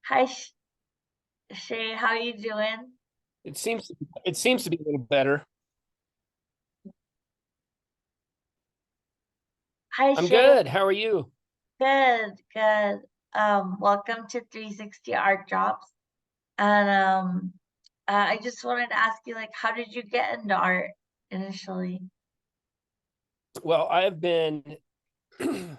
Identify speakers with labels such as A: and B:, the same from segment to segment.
A: Hi, Shay. How you doing?
B: It seems to be a little better.
A: Hi,
B: I'm
A: Shay.
B: good. How are you?
A: Good, good. Welcome to 360 Art Drops. And I just wanted to ask you, like, how did you get into art initially?
B: Well, I've been, and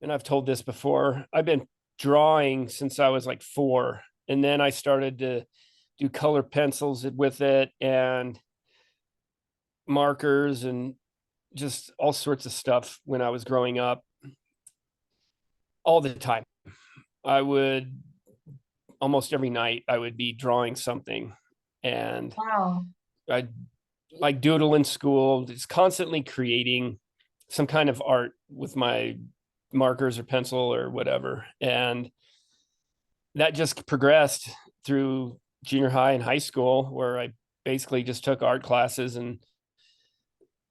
B: I've told this before, I've been drawing since I was like 4. And then I started to do color pencils with it and markers and just all sorts of stuff when I was growing up all the time. I would almost every night I would be drawing something, and
A: Wow.
B: I'd like doodle in school, just constantly creating some kind of art with my markers or pencil or whatever. And that just progressed through junior high and high school, where I basically just took art classes and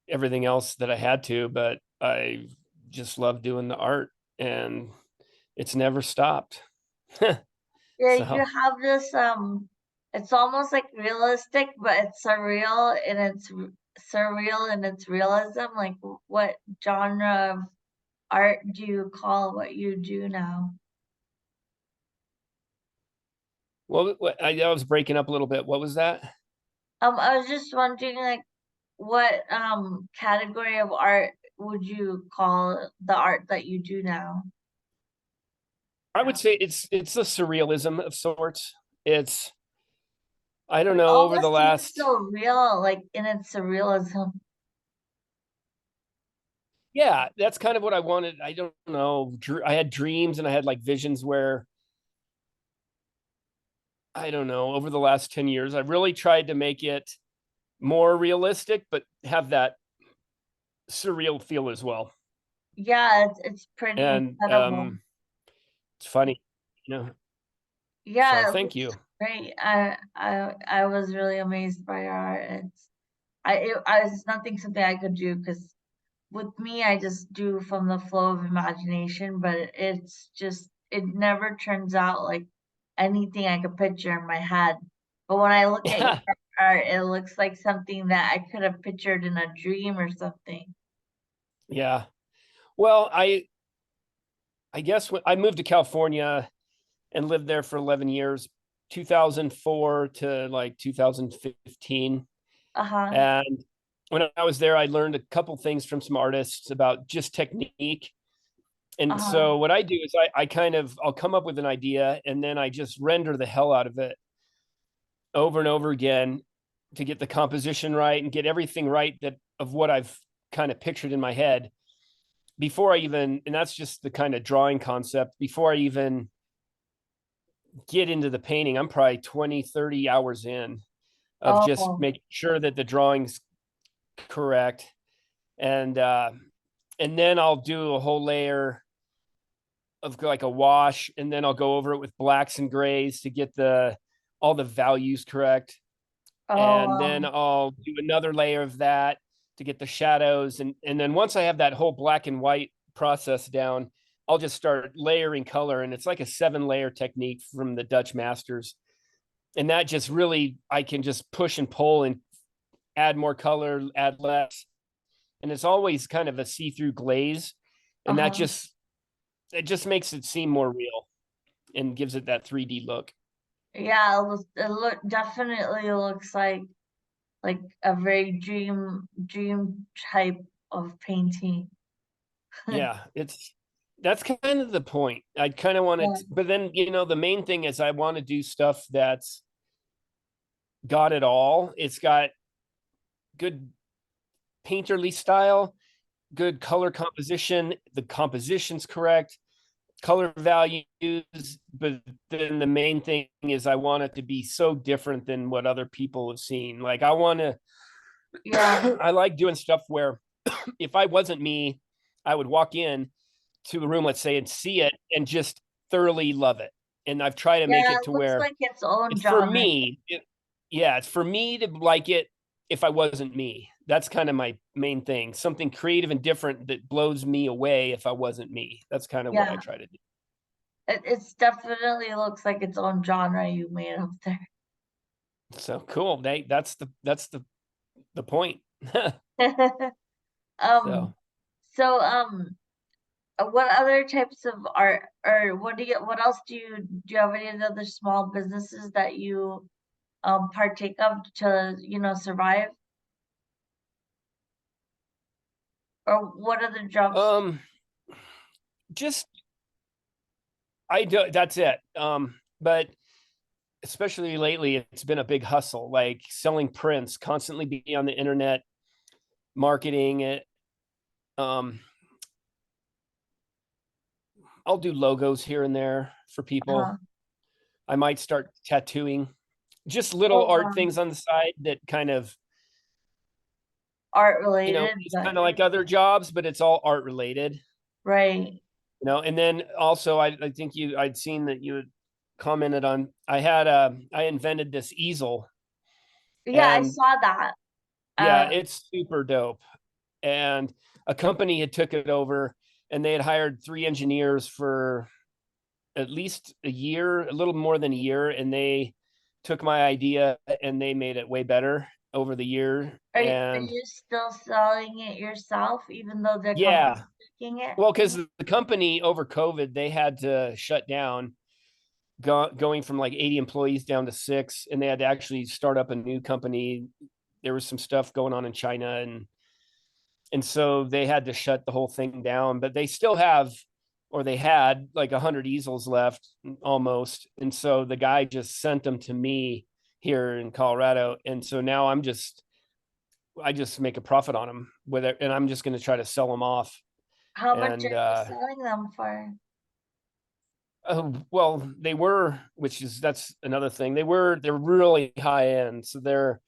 B: everything else that I had to, but I just love doing the art and it's never stopped.
A: Yeah, you
B: So,
A: have this it's almost like realistic, but it's surreal and surreal in its realism. Like, what genre of art do you call what you do now?
B: well, I was breaking up a little bit. What was that?
A: I was just wondering, like, what category of art would you call the art that you do now?
B: I would say it's a surrealism of sorts. It's I don't
A: But it
B: know over the
A: almost seems
B: last
A: so real, like in its surrealism.
B: yeah, that's kind of what I wanted. I don't know. I had dreams and I had like visions where I don't know, over the last 10 years, I really tried to make it more realistic, but have that surreal feel as well.
A: Yeah, it's pretty
B: And
A: incredible.
B: it's funny, you know. So
A: Yeah, it
B: thank
A: looks
B: you.
A: great. I was really amazed by your art. It's nothing something I could do because with me I just do from the flow of imagination, but it's just it never turns out like anything I could picture in my head. But when I look at your
B: Yeah.
A: art, it looks like something that I could have pictured in a dream or something.
B: Yeah. Well, I guess when I moved to California and lived there for 11 years, 2004 to like 2015.
A: Uh-huh.
B: And when I was there, I learned a couple things from some artists about just technique. And
A: Uh-huh.
B: so what I do is I'll come up with an idea and then I just render the hell out of it over and over again to get the composition right and get everything right that of what I've kind of pictured in my head before I even, and that's just the kind of drawing concept before I even get into the painting. I'm probably 20, 30 hours in of just
A: Oh.
B: making sure that the drawing's correct. And and then I'll do a whole layer of like a wash, and then I'll go over it with blacks and grays to get the all the values correct.
A: Oh,
B: And then
A: wow.
B: I'll do another layer of that to get the shadows. And then once I have that whole black and white process down, I'll just start layering color. And it's like a 7 layer technique from the Dutch masters. And that just really, I can just push and pull and add more color, add less. And it's always kind of a see-through glaze. And that
A: Uh-huh.
B: just, it just makes it seem more real and gives it that 3D look.
A: Yeah, it look definitely looks like a very dream type of painting.
B: Yeah, it's that's kind of the point. I kind of want
A: Yeah.
B: to, but then the main thing is I want to do stuff that's got it all. It's got good painterly style, good color composition. The composition's correct, color values. But then the main thing is I want it to be so different than what other people have seen. Like I want to,
A: Yeah.
B: I like doing stuff where if I wasn't me, I would walk in to a room, let's say, and see it and just thoroughly love it. And I've tried to make
A: Yeah,
B: it
A: it
B: to
A: looks
B: where
A: like its own
B: it's for
A: genre.
B: me. Yeah, it's for me to like it if I wasn't me. That's kind of my main thing. Something creative and different that blows me away if I wasn't me. That's kind of what I
A: Yeah.
B: try to do.
A: It's definitely looks like its own genre you made up there.
B: So cool. That's the point.
A: Um,
B: So
A: so, what other types of art, or what else do you have any other small businesses that you partake of to, survive? Or what other jobs?
B: um just I do that's it. But especially lately, it's been a big hustle, like selling prints, constantly be on the internet, marketing it. Um, I'll do logos here and there for people.
A: Uh,
B: I might start tattooing, just little
A: oh,
B: art things on the side that kind of,
A: art related,
B: it's
A: but
B: kind of like other jobs, but it's all art related,
A: right.
B: And then also I think I'd seen that you had commented on, I invented this easel,
A: Yeah, I
B: and
A: saw that.
B: yeah,
A: Uh,
B: it's super dope. And a company had took it over, and they had hired 3 engineers for at least a year, a little more than a year, and they took my idea and they made it way better over the year.
A: are
B: And
A: you still selling it yourself, even though the
B: yeah,
A: company's making it?
B: well, because the company over COVID, they had to shut down, going from like 80 employees down to 6, and they had to actually start up a new company. There was some stuff going on in China, and so they had to shut the whole thing down, but they still have, or they had like 100 easels left almost. And so the guy just sent them to me here in Colorado, and so now I just make a profit on them with it, and I'm just going to try to sell them off.
A: How much
B: And
A: are you selling them for?
B: well, they were, which is, that's another thing, they're really high end, so they're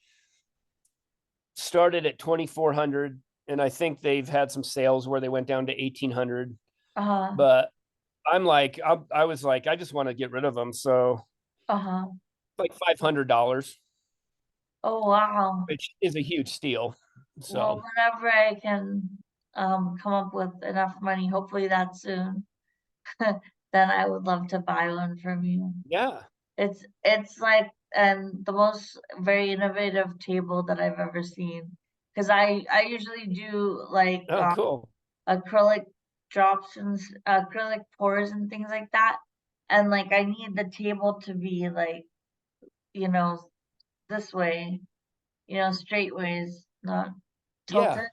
B: started at 2,400, and I think they've had some sales where they went down to 1,800.
A: Uh-huh,
B: But I was like, I just want to get rid of them. So
A: uh-huh.
B: like $500,
A: Oh, wow.
B: which is a huge steal.
A: Well,
B: So
A: whenever I can come up with enough money, hopefully that soon, then I would love to buy one from you.
B: yeah.
A: It's like the most very innovative table that I've ever seen. Because I usually do like
B: Oh, cool.
A: acrylic drops and acrylic pours and things like that. And like I need the table to be like, you know, this way, straight ways, not
B: Yeah.
A: tilted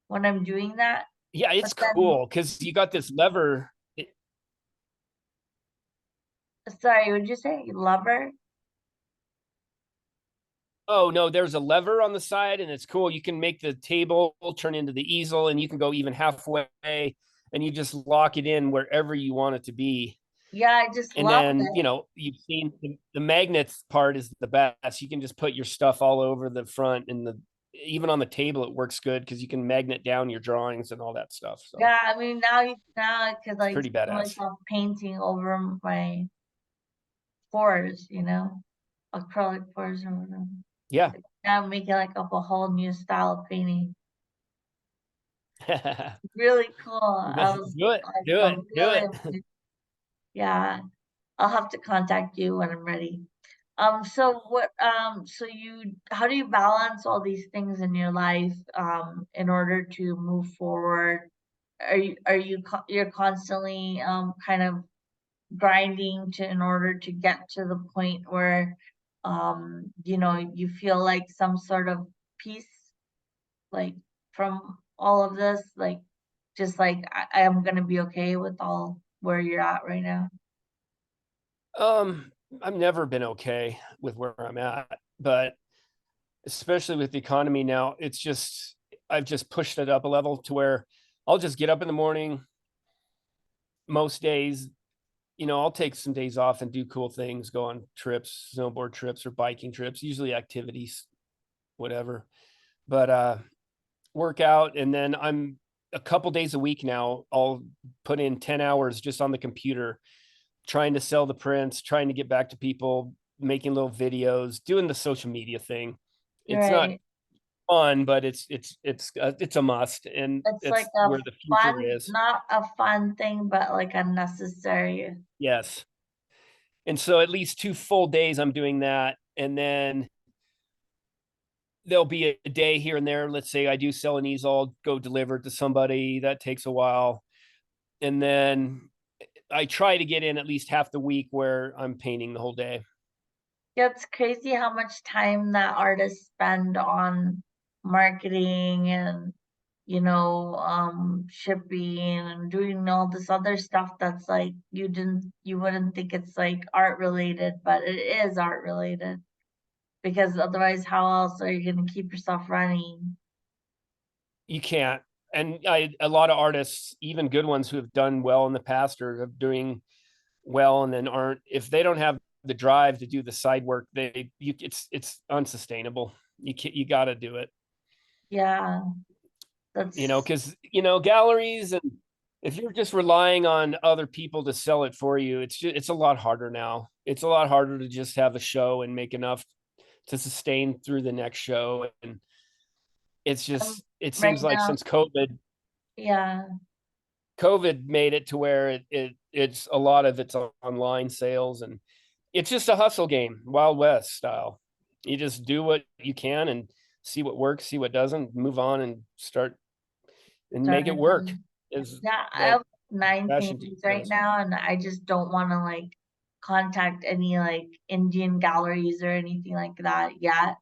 A: when I'm doing that.
B: Yeah,
A: But
B: it's
A: then,
B: cool because you got this lever.
A: sorry, would you say lover?
B: Oh no, there's a lever on the side, and it's cool. You can make the table turn into the easel, and you can go even halfway, and you just lock it in wherever you want it to be.
A: Yeah, I just
B: And
A: love
B: then,
A: it.
B: you've seen the magnets part is the best. You can just put your stuff all over the front, and even on the table it works good because you can magnet down your drawings and all that stuff. So
A: Yeah, I mean now I could
B: it's
A: like
B: pretty
A: see
B: badass.
A: myself painting over my pores, acrylic pores or whatever.
B: Yeah.
A: Like, now I'm making like up a whole new style of painting. Really cool. I was
B: Do it.
A: like,
B: Do it. Do
A: really
B: it.
A: amazed. Yeah, I'll have to contact you when I'm ready. How do you balance all these things in your life, in order to move forward? You're constantly, kind of grinding in order to get to the point where, you feel like some sort of peace, like from all of this, like just like I am gonna be okay with all where you're at right now.
B: um, I've never been okay with where I'm at, but especially with the economy now, I've just pushed it up a level to where I'll just get up in the morning most days. I'll take some days off and do cool things, go on trips, snowboard trips or biking trips, usually activities, whatever. But work out, and then I'm a couple days a week now. I'll put in 10 hours just on the computer, trying to sell the prints, trying to get back to people, making little videos, doing the social media thing. It's not
A: Right.
B: fun, but it's a must, and
A: It's like
B: it's
A: a
B: where the future
A: fun,
B: is.
A: not a fun thing, but like a necessary.
B: Yes. And so at least 2 full days I'm doing that. And then there'll be a day here and there. Let's say I do sell an easel, I'll go deliver it to somebody. That takes a while. And then I try to get in at least half the week where I'm painting the whole day.
A: Yeah, it's crazy how much time that artists spend on marketing and, shipping and doing all this other stuff that's like you wouldn't think it's like art related, but it is art related because otherwise how else are you going to keep yourself running?
B: You can't. And a lot of artists, even good ones who have done well in the past are doing well and then aren't, if they don't have the drive to do the side work, it's unsustainable. You got to do it.
A: Yeah, that's
B: Because galleries, and if you're just relying on other people to sell it for you, it's a lot harder now. It's a lot harder to just have a show and make enough to sustain through the next show. And
A: um,
B: it
A: right
B: seems like
A: now.
B: since
A: Yeah,
B: COVID made it to where it's a lot of it's online sales, and it's just a hustle game, Wild West style. You just do what you can and see what works, see what doesn't, move on and start and make it
A: started.
B: work. Is
A: Yeah, I
B: that
A: have 9
B: fashion
A: paintings right
B: details?
A: now, and I just don't wanna, like, contact any, like, Indian galleries or anything like that yet,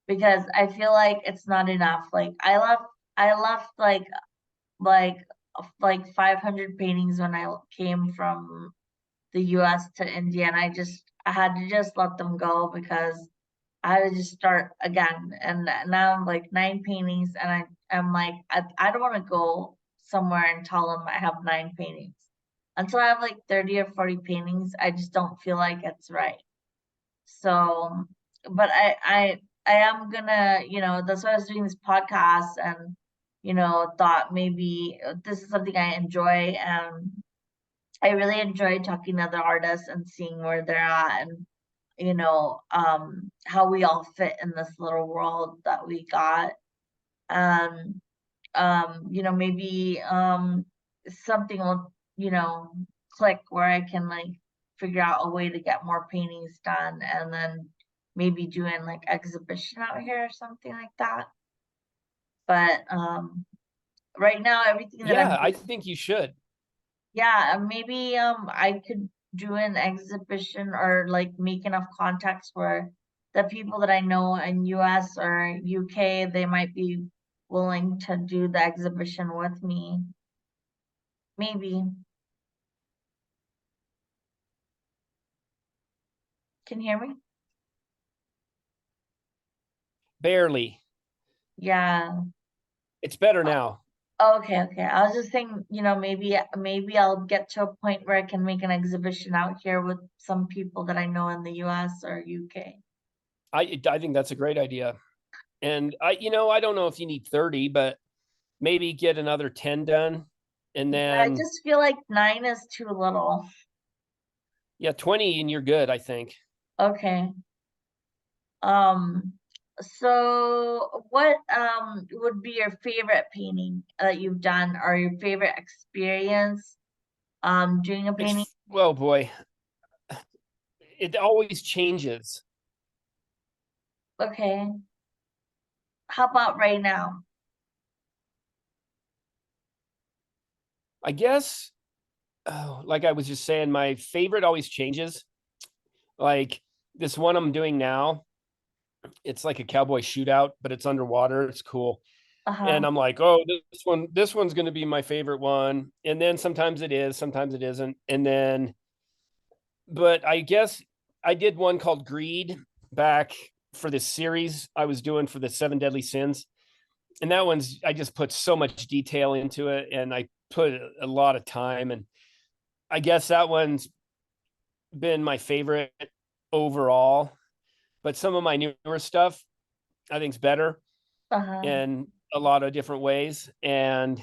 A: because I feel like it's not enough. Like, I left, like, 500 paintings when I came from the US to India, and I had to just let them go because I had to just start again. And now I'm like 9 paintings, and I'm like, I don't want to go somewhere and tell them I have 9 paintings. Until I have like 30 or 40 paintings, I just don't feel like it's right. So, but I am gonna, that's why I was doing this podcast and, thought maybe this is something I enjoy, and I really enjoy talking to other artists and seeing where they're at, and how we all fit in this little world that we got. And maybe something will, click where I can like figure out a way to get more paintings done, and then maybe doing like exhibition out here or something like that. But right now everything that I'm
B: Yeah, I
A: doing,
B: think you should.
A: yeah, maybe I could do an exhibition or like make enough contacts where the people that I know in US or UK, they might be willing to do the exhibition with me. Maybe. Can you hear me?
B: Barely.
A: Yeah.
B: It's better now.
A: Okay, okay. I was just saying, maybe I'll get to a point where I can make an exhibition out here with some people that I know in the US or UK.
B: I think that's a great idea. And I don't know if you need 30, but maybe get another 10 done. And
A: I
B: then,
A: just feel like 9 is too little.
B: yeah, 20 and you're good, I think.
A: Okay. Um, so what would be your favorite painting that you've done, or your favorite experience doing a painting?
B: Well, boy, it always changes.
A: Okay. How about right now?
B: I guess, like I was just saying, my favorite always changes. Like this one I'm doing now, it's like a cowboy shootout, but it's underwater. It's cool.
A: Uh-huh.
B: And I'm like, oh, this one's going to be my favorite one. And then sometimes it is, sometimes it isn't. And then, but I guess I did one called Greed back for this series I was doing for the Seven Deadly Sins. And that one's, I just put so much detail into it, and I put a lot of time. And I guess that one's been my favorite overall. But some of my newer stuff I think's better
A: Uh-huh.
B: in a lot of different ways. And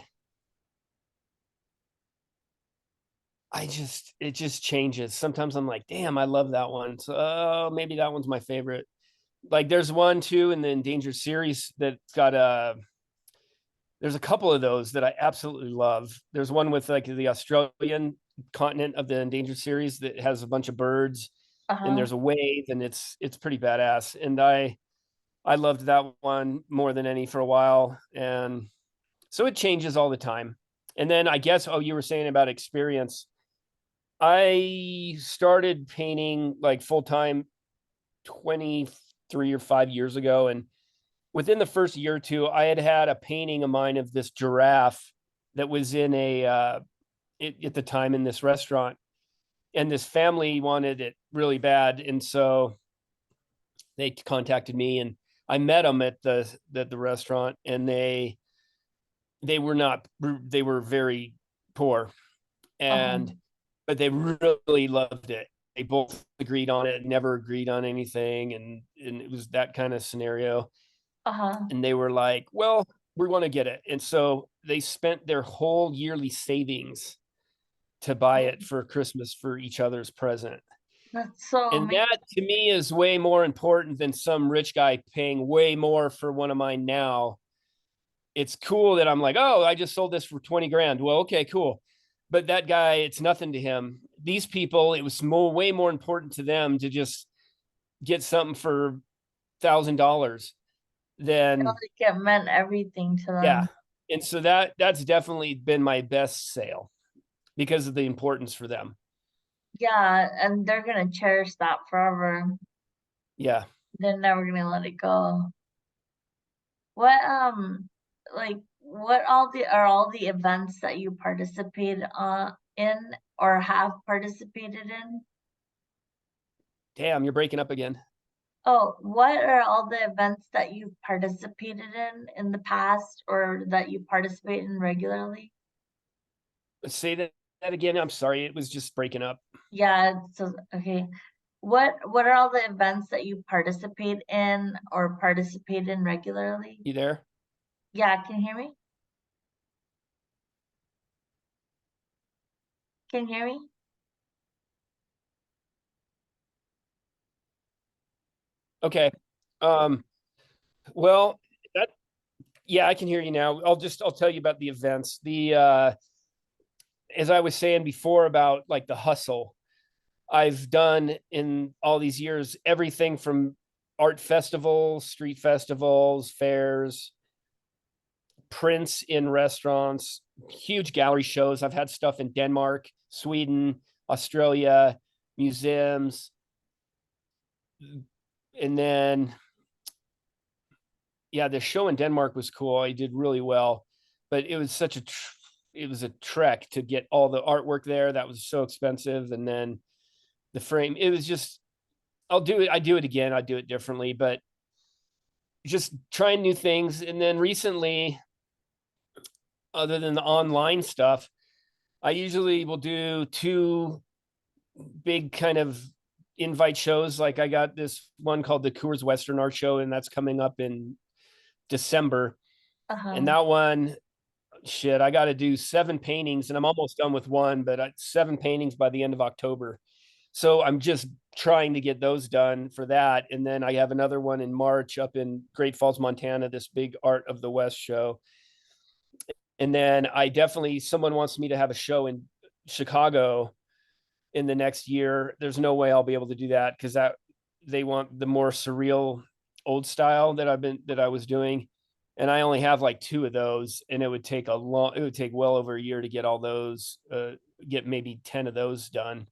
B: it just changes. Sometimes I'm like, damn, I love that one. So maybe that one's my favorite. Like there's one too in the endangered series that's got there's a couple of those that I absolutely love. There's one with like the Australian continent of the endangered series that has a bunch of birds, and
A: Uh-huh.
B: there's a wave, and it's pretty badass. And I loved that one more than any for a while, and so it changes all the time. And then I guess, oh, you were saying about experience. I started painting like full time 23 or 5 years ago, and within the first year or two, I had had a painting of mine of this giraffe that was in at the time in this restaurant, and this family wanted it really bad, and so they contacted me, and I met them at the restaurant, and they were not they were very poor,
A: Uh-huh.
B: and but they really loved it. They both agreed on it, never agreed on anything, and it was that kind of scenario.
A: Uh-huh.
B: And they were like, well, we want to get it. And so they spent their whole yearly savings to buy it for Christmas for each other's present.
A: That's so
B: And
A: amazing.
B: that to me is way more important than some rich guy paying way more for one of mine now. It's cool that I'm like, oh, I just sold this for 20 grand. Well, okay, cool. But that guy, it's nothing to him. These people, it was way more important to them to just get something for $1,000 than,
A: Like it meant everything to
B: yeah.
A: them.
B: And so that's definitely been my best sale because of the importance for them.
A: Yeah, and they're gonna cherish that forever.
B: Yeah.
A: They're never gonna let it go. What like what all the are all the events that you participate in or have participated in?
B: Damn, you're breaking up again.
A: Oh, what are all the events that you've participated in the past or that you participate in regularly?
B: Say that again. I'm sorry. It was just breaking up.
A: Yeah, so okay. What are all the events that you participate in or participate in regularly?
B: You there?
A: Yeah, can you hear me? Can you hear me?
B: Okay. Um, well, that yeah, I can hear you now. I'll tell you about the events. The as I was saying before about like the hustle. I've done in all these years everything from art festivals, street festivals, fairs, prints in restaurants, huge gallery shows. I've had stuff in Denmark, Sweden, Australia, museums. And then, yeah, the show in Denmark was cool. I did really well, but it was it was a trek to get all the artwork there. That was so expensive. And then the frame, it was just, I'll do it. I do it again. I do it differently, but just trying new things. And then recently, other than the online stuff, I usually will do two big kind of invite shows. Like I got this one called the Coors Western Art Show, and that's coming up in December. And
A: Uh-huh.
B: that one, shit, I got to do 7 paintings, and I'm almost done with one, but 7 paintings by the end of October. So I'm just trying to get those done for that. And then I have another one in March up in Great Falls, Montana, this big Art of the West show. And then I definitely, someone wants me to have a show in Chicago in the next year. There's no way I'll be able to do that because that they want the more surreal old style that I was doing. And I only have like 2 of those, and it would take well over a year to get all those, get maybe 10 of those done.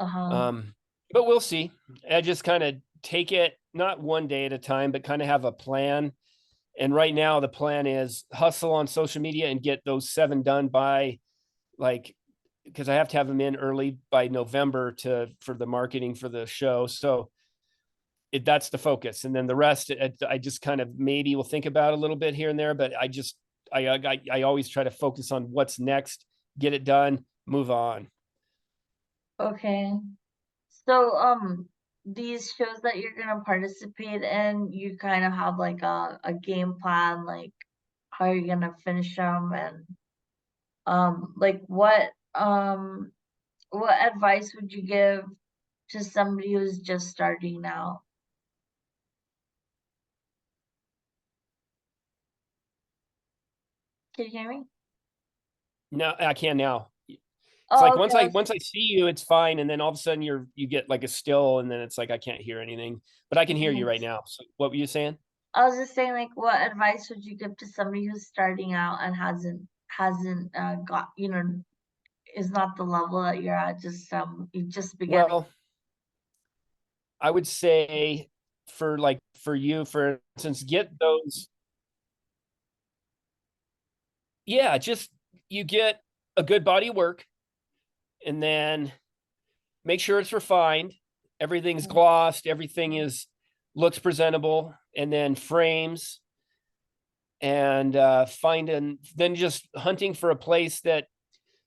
A: Uh-huh.
B: Um, but we'll see. I just kind of take it not one day at a time, but kind of have a plan. And right now, the plan is hustle on social media and get those 7 done by like, because I have to have them in early by November for the marketing for the show. So that's the focus, and then the rest, I just kind of maybe will think about a little bit here and there. But I always try to focus on what's next, get it done, move on.
A: Okay. So, these shows that you're gonna participate in, you kind of have like a game plan, like how you're gonna finish them and like what advice would you give to somebody who's just starting out? Can you hear me?
B: No, I can now. It's
A: Oh,
B: like
A: okay.
B: once I see you, it's fine, and then all of a sudden you get like a still, and then it's like I can't hear anything, but I can hear you right
A: Yes.
B: now. So what were you saying?
A: I was just saying, like, what advice would you give to somebody who's starting out and hasn't got, is not the level that you're at, just you just beginning.
B: Well, I would say for you, for instance, get those. Yeah, just you get a good body of work, and then make sure it's refined. Everything's glossed. Everything is looks presentable, and then frames and then just hunting for a place that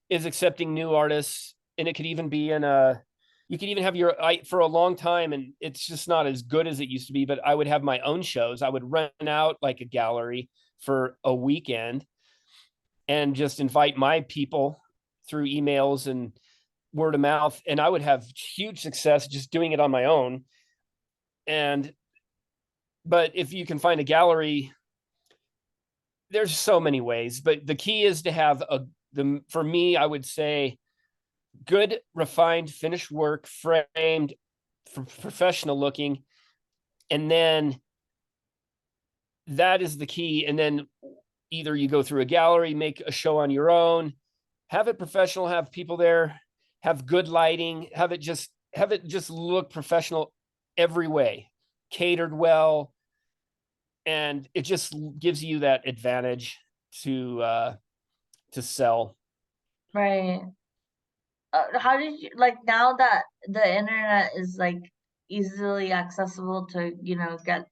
B: is accepting new artists. And it could even be in a you could even have your for a long time, and it's just not as good as it used to be, but I would have my own shows. I would rent out like a gallery for a weekend and just invite my people through emails and word of mouth, and I would have huge success just doing it on my own. And but if you can find a gallery, there's so many ways, but the key is to have for me, I would say good, refined, finished work, framed, professional looking, and then that is the key. And then either you go through a gallery, make a show on your own, have it professional, have people there, have good lighting, have it just look professional every way, catered well, and it just gives you that advantage to sell.
A: Right. How did you like now that the internet is like easily accessible to, get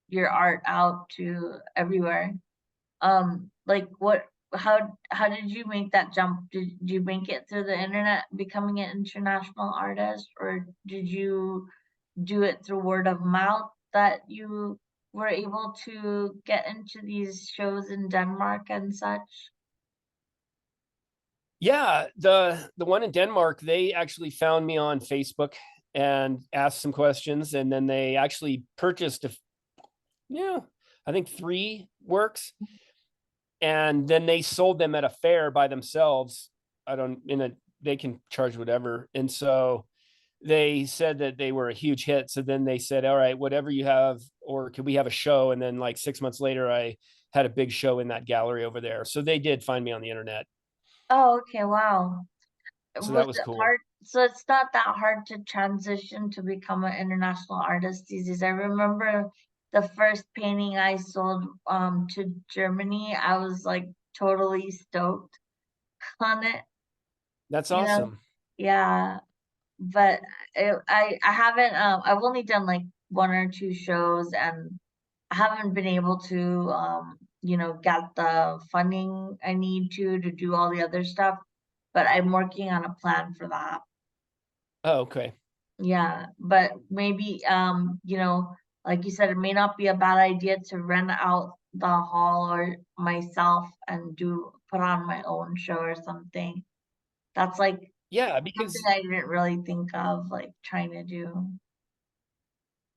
A: your art out to everywhere? Like how did you make that jump? Did you make it through the internet becoming an international artist, or did you do it through word of mouth that you were able to get into these shows in Denmark and such?
B: Yeah, the one in Denmark, they actually found me on Facebook and asked some questions, and then they actually purchased yeah, I think 3 works, and then they sold them at a fair by themselves. I don't in a They can charge whatever, and so they said that they were a huge hit. So then they said, all right, whatever you have, or could we have a show? And then like 6 months later, I had a big show in that gallery over there. So they did find me on the internet.
A: Oh, okay, wow.
B: So that
A: Was
B: was
A: it
B: cool.
A: hard? So it's not that hard to transition to become an international artist these days. I remember the first painting I sold to Germany. I was like totally stoked on it,
B: That's
A: you know.
B: awesome.
A: Yeah, but I haven't I've only done like one or two shows, and I haven't been able to get the funding I need to do all the other stuff, but I'm working on a plan for that.
B: Oh, okay.
A: Yeah, but maybe like you said, it may not be a bad idea to rent out the hall or myself and do put on my own show or something. That's like
B: Yeah,
A: something
B: because
A: I didn't really think of like trying to do.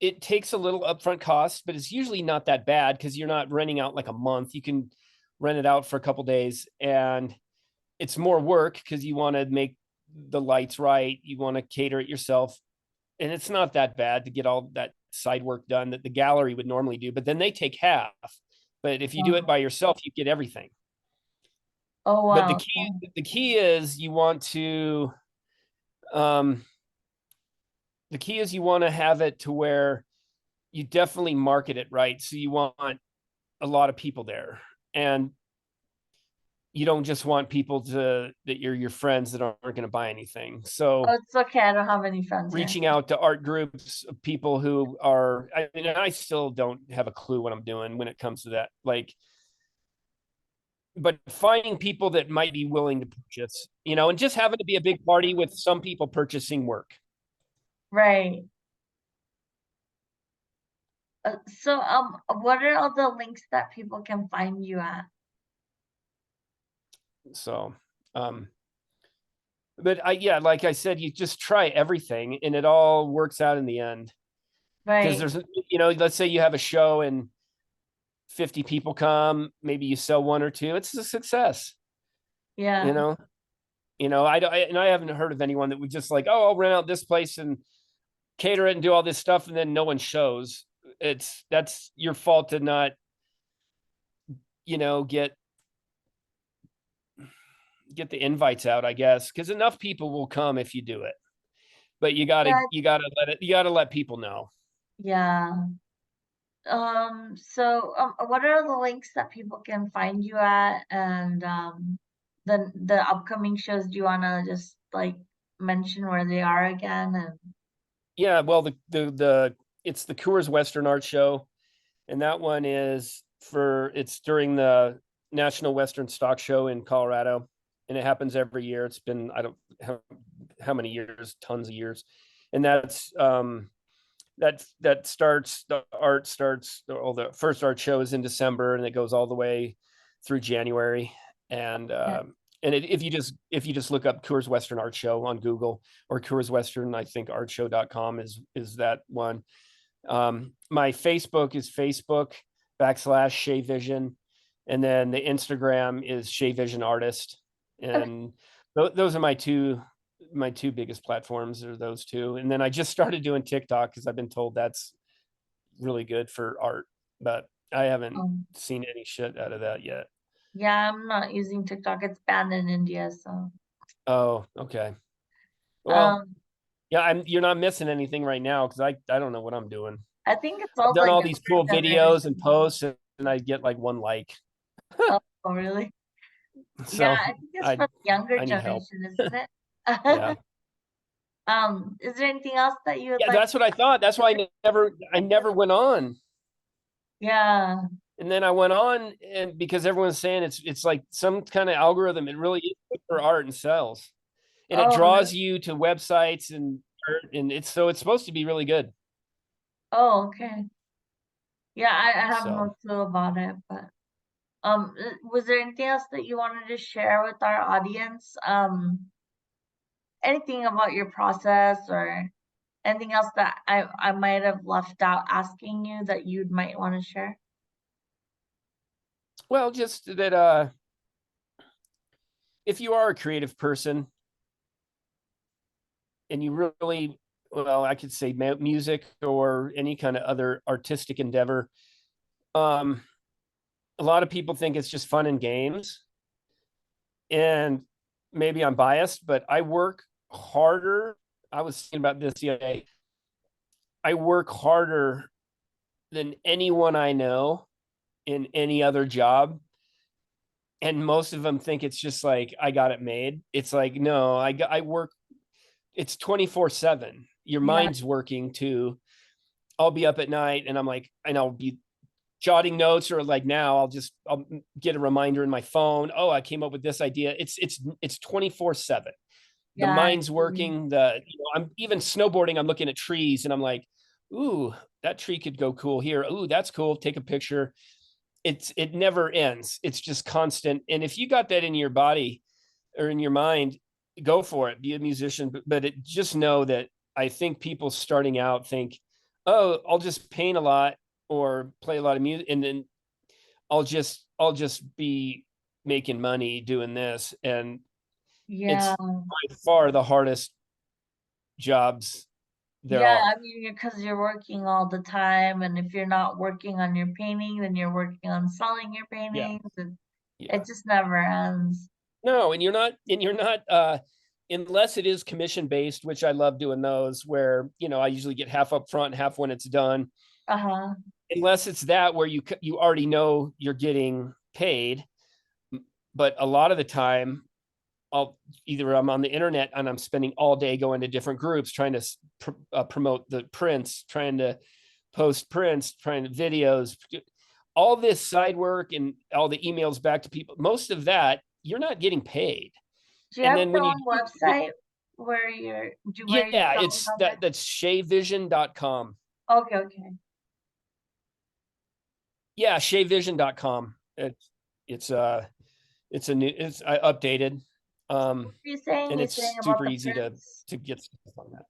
B: it takes a little upfront cost, but it's usually not that bad because you're not renting out like a month. You can rent it out for a couple days, and it's more work because you want to make the lights right, you want to cater it yourself, and it's not that bad to get all that side work done that the gallery would normally do. But then they take half. But if you do it
A: Wow.
B: by yourself, you get everything.
A: Oh
B: But
A: wow.
B: the key is you want to um, the key is you want to have it to where you definitely market it right. So you want a lot of people there, and you don't just want people that you're your friends that aren't going to buy anything.
A: Oh,
B: So
A: it's okay. I don't have any friends here.
B: reaching out to art groups of people who are, I mean, I still don't have a clue what I'm doing when it comes to that. Like, but finding people that might be willing to purchase, and just having to be a big party with some people purchasing work.
A: Right. So what are all the links that people can find you at?
B: So, um, but yeah, like I said, you just try everything and it all works out in the end. Because
A: Right.
B: there's, let's say you have a show 50 people come, maybe you sell one or two, it's a success.
A: Yeah.
B: you know and I haven't heard of anyone that would just like, oh, I'll rent out this place and cater it and do all this stuff, and then no one shows. That's your fault to not get the invites out, I guess, because enough people will come if you do it. But
A: Yeah.
B: you gotta let people know.
A: Yeah. So what are the links that people can find you at, and the upcoming shows? Do you wanna just like mention where they are again? And
B: Yeah, well, the it's the Coors Western Art Show, and that one it's during the National Western Stock Show in Colorado, and it happens every year. It's been, I don't how many years, tons of years, and that starts the first art show is in December, and it goes all the way through January. And
A: yeah.
B: if you just look up Coors Western Art Show on Google, or Coors Western, I think artshow.com is that one. My Facebook is Facebook.com/Shay Vision, and then the Instagram is Shay Vision Artist,
A: Okay.
B: and those are my two biggest platforms are those two. And then I just started doing TikTok because I've been told that's really good for art, but I haven't
A: Um,
B: seen any shit out of that yet.
A: yeah, I'm not using TikTok. It's banned in India, so
B: Oh, okay. Well,
A: um,
B: yeah, you're not missing anything right now because I don't know what I'm doing.
A: I think it's
B: I've
A: all
B: done
A: the
B: all these
A: younger
B: cool videos and
A: generation.
B: posts, and I get like one like.
A: Oh, really? Yeah,
B: So
A: I think it's
B: I
A: for the younger
B: I need help.
A: generation, isn't it?
B: Yeah.
A: Is there anything else that you would
B: Yeah,
A: like?
B: that's what I thought. That's why I never went on.
A: Yeah.
B: And then I went on, and because everyone's saying it's like some kind of algorithm, it really is good for art and sells. And it
A: Oh, really?
B: draws you to websites, and it's supposed to be really good.
A: Oh, okay. Yeah, I have
B: So,
A: no clue about it, but was there anything else that you wanted to share with our audience? Anything about your process, or anything else that I might have left out asking you that you might want to share?
B: well, just that if you are a creative person and you really, well, I could say music or any kind of other artistic endeavor, um, a lot of people think it's just fun and games. And maybe I'm biased, but I work harder. I was thinking about this the other day. I work harder than anyone I know in any other job. And most of them think it's just like, I got it made. It's like, no, I work, it's 24/7. Your
A: Yeah,
B: mind's working too. I'll be up at night and I'll be jotting notes, or like now I'll get a reminder in my phone. Oh, I came up with this idea. It's 24/7. The
A: yeah, I
B: mind's
A: agree.
B: working. I'm even snowboarding. I'm looking at trees and I'm like, ooh, that tree could go cool here. Ooh, that's cool. Take a picture. It never ends. It's just constant. And if you got that in your body or in your mind, go for it. Be a musician, but just know that I think people starting out think, oh, I'll just paint a lot or play a lot of music, and then I'll just be making money doing this. And
A: Yeah,
B: it's by far the hardest jobs there
A: yeah.
B: are.
A: I mean, because you're working all the time, and if you're not working on your painting, then you're working on selling your
B: Yeah.
A: paintings, and
B: Yeah.
A: it just never ends.
B: No, and you're not unless it is commission based, which I love doing those, where, I usually get half up front, half when it's done.
A: Uh-huh.
B: Unless it's that where you already know you're getting paid. But a lot of the time, I'm on the internet and I'm spending all day going to different groups trying to promote the prints, trying to post prints, trying to videos, all this side work and all the emails back to people. Most of that you're not getting paid.
A: Do you
B: And
A: have
B: then
A: your
B: when you
A: own
B: do,
A: where where you
B: yeah,
A: sell it
B: it's
A: on there?
B: that's shayvision.com.
A: Okay, okay.
B: Yeah, shayvision.com. It's I updated.
A: What
B: Um
A: are you saying?
B: and
A: You're
B: it's
A: saying about
B: super
A: the
B: easy
A: prints?
B: to get stuff on that.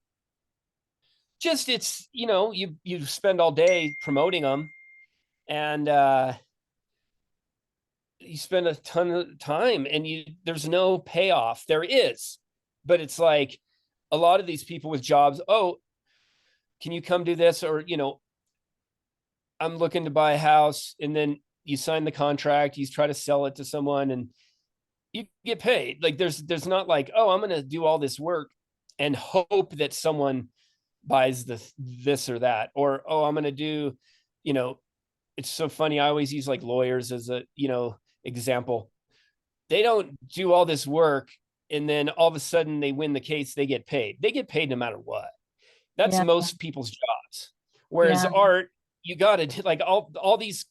B: Just, you spend all day promoting them, and you spend a ton of time and there's no payoff. There is, but it's like a lot of these people with jobs, oh, can you come do this? Or, I'm looking to buy a house, and then you sign the contract, you try to sell it to someone and you get paid. Like there's not like, oh, I'm going to do all this work and hope that someone buys this or that, or, oh, I'm going to do, it's so funny. I always use like lawyers as a, example. They don't do all this work and then all of a sudden they win the case, they get paid. They get paid no matter what. That's
A: Yeah.
B: most people's jobs. Whereas
A: Yeah.
B: art, you got to like all these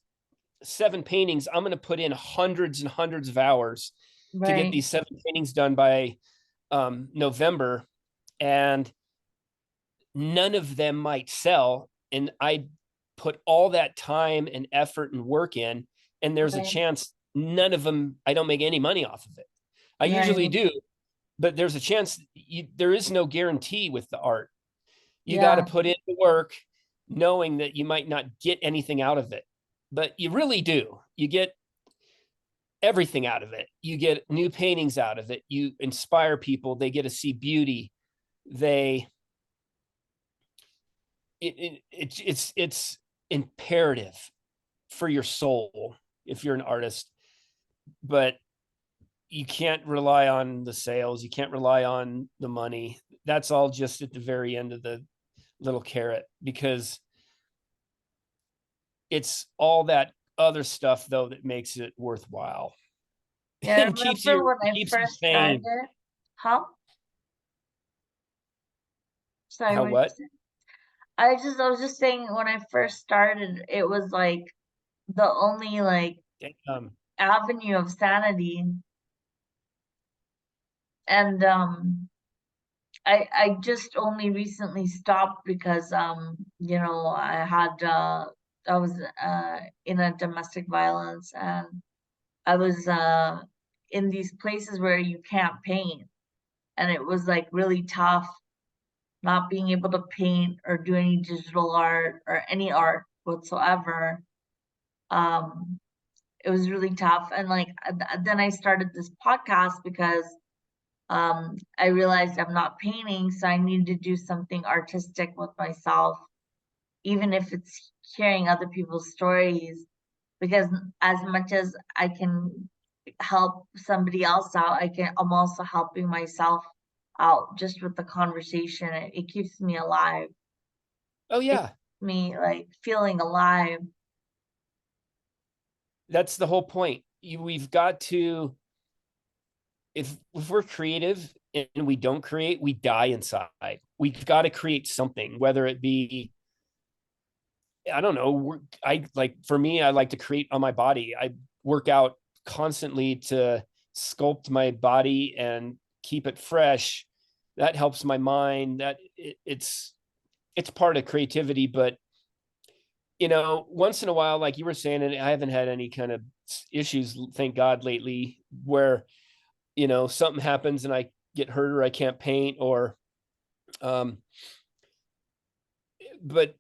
B: 7 paintings, I'm going to put in hundreds and hundreds of hours to get
A: Right.
B: these 7 paintings done by November, and none of them might sell. And I put all that time and effort and work in, and there's a
A: Right.
B: chance none of them, I don't make any money off of it. I usually
A: Right.
B: do, but there's a chance there is no guarantee with the art. You got to
A: Yeah.
B: put in the work knowing that you might not get anything out of it, but you really do. You get everything out of it. You get new paintings out of it. You inspire people. They get to see beauty. It's imperative for your soul if you're an artist, but you can't rely on the sales. You can't rely on the money. That's all just at the very end of the little carrot, because it's all that other stuff though that makes it worthwhile
A: Yeah. I
B: and keeps
A: remember
B: you
A: when I
B: keeps you
A: first started.
B: sane.
A: Huh? Sorry,
B: How
A: what did you
B: what?
A: say? I was just saying when I first started, it was like the only like
B: Um,
A: avenue of sanity. And I just only recently stopped because I was in a domestic violence, and I was in these places where you can't paint, and it was like really tough not being able to paint or do any digital art or any art whatsoever. Um, it was really tough, and like then I started this podcast because I realized I'm not painting, so I need to do something artistic with myself, even if it's hearing other people's stories. Because as much as I can help somebody else out, I'm also helping myself out just with the conversation. It keeps me alive.
B: oh
A: It
B: yeah,
A: keeps me like feeling alive.
B: that's the whole point. We've got to, if we're creative and we don't create, we die inside. We've got to create something, whether it be, I don't know. I like, for me, I like to create on my body. I work out constantly to sculpt my body and keep it fresh. That helps my mind. It's part of creativity, but once in a while, like you were saying, and I haven't had any kind of issues, thank God, lately, where something happens and I get hurt or I can't paint, or um but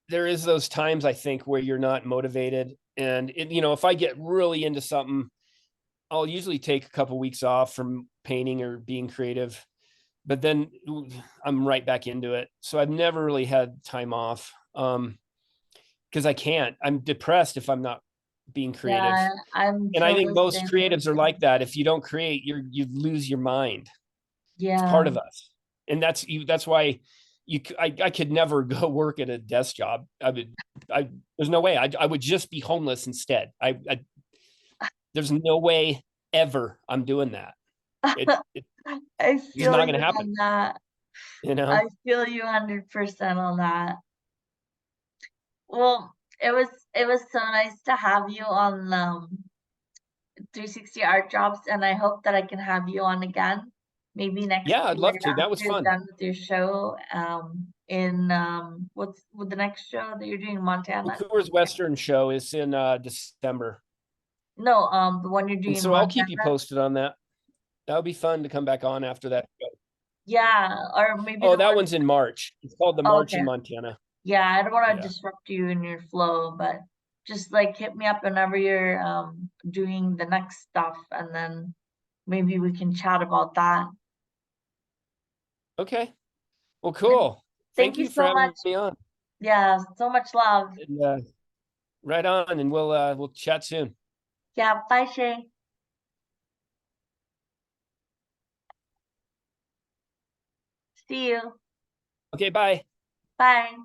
B: there is those times I think where you're not motivated, and if I get really into something, I'll usually take a couple weeks off from painting or being creative, but then I'm right back into it. So I've never really had time off, because I can't. I'm depressed if I'm not being
A: Yeah,
B: creative.
A: I'm
B: And I think
A: totally
B: most
A: same
B: creatives are
A: person.
B: like that. If you don't create, you lose your mind. It's
A: Yeah.
B: part of us, and that's why I could never go work at a desk job. I there's no way. I would just be homeless instead. There's no way ever I'm doing that. It's
A: I
B: just
A: feel
B: not going
A: you
B: to happen.
A: on that.
B: You
A: I
B: know?
A: feel you 100% on that. Well, it was so nice to have you on 360 Art Drops, and I hope that I can have you on again, maybe next
B: Yeah, I'd
A: year
B: love to. That
A: after
B: was
A: you're
B: fun.
A: done with your show. In what's with the next show that you're doing in
B: The
A: Montana?
B: Coors Western show is in December,
A: No, the one you're
B: and
A: doing in
B: so I'll keep you
A: Montana.
B: posted on that. That would be fun to come back on after that show.
A: Yeah, or maybe
B: Oh,
A: the
B: that
A: one.
B: one's in March. It's called the
A: Oh,
B: March
A: okay.
B: in Montana.
A: Yeah, I don't want to
B: Yeah.
A: disrupt you in your flow, but just like hit me up whenever you're doing the next stuff, and then maybe we can chat about that.
B: Okay. Well, cool.
A: Thank
B: Thank
A: you
B: you for
A: so much.
B: having me on.
A: Yeah, so much love.
B: And, right on, and we'll chat soon.
A: Yeah, bye, Shay. See you.
B: Okay, bye.
A: Bye.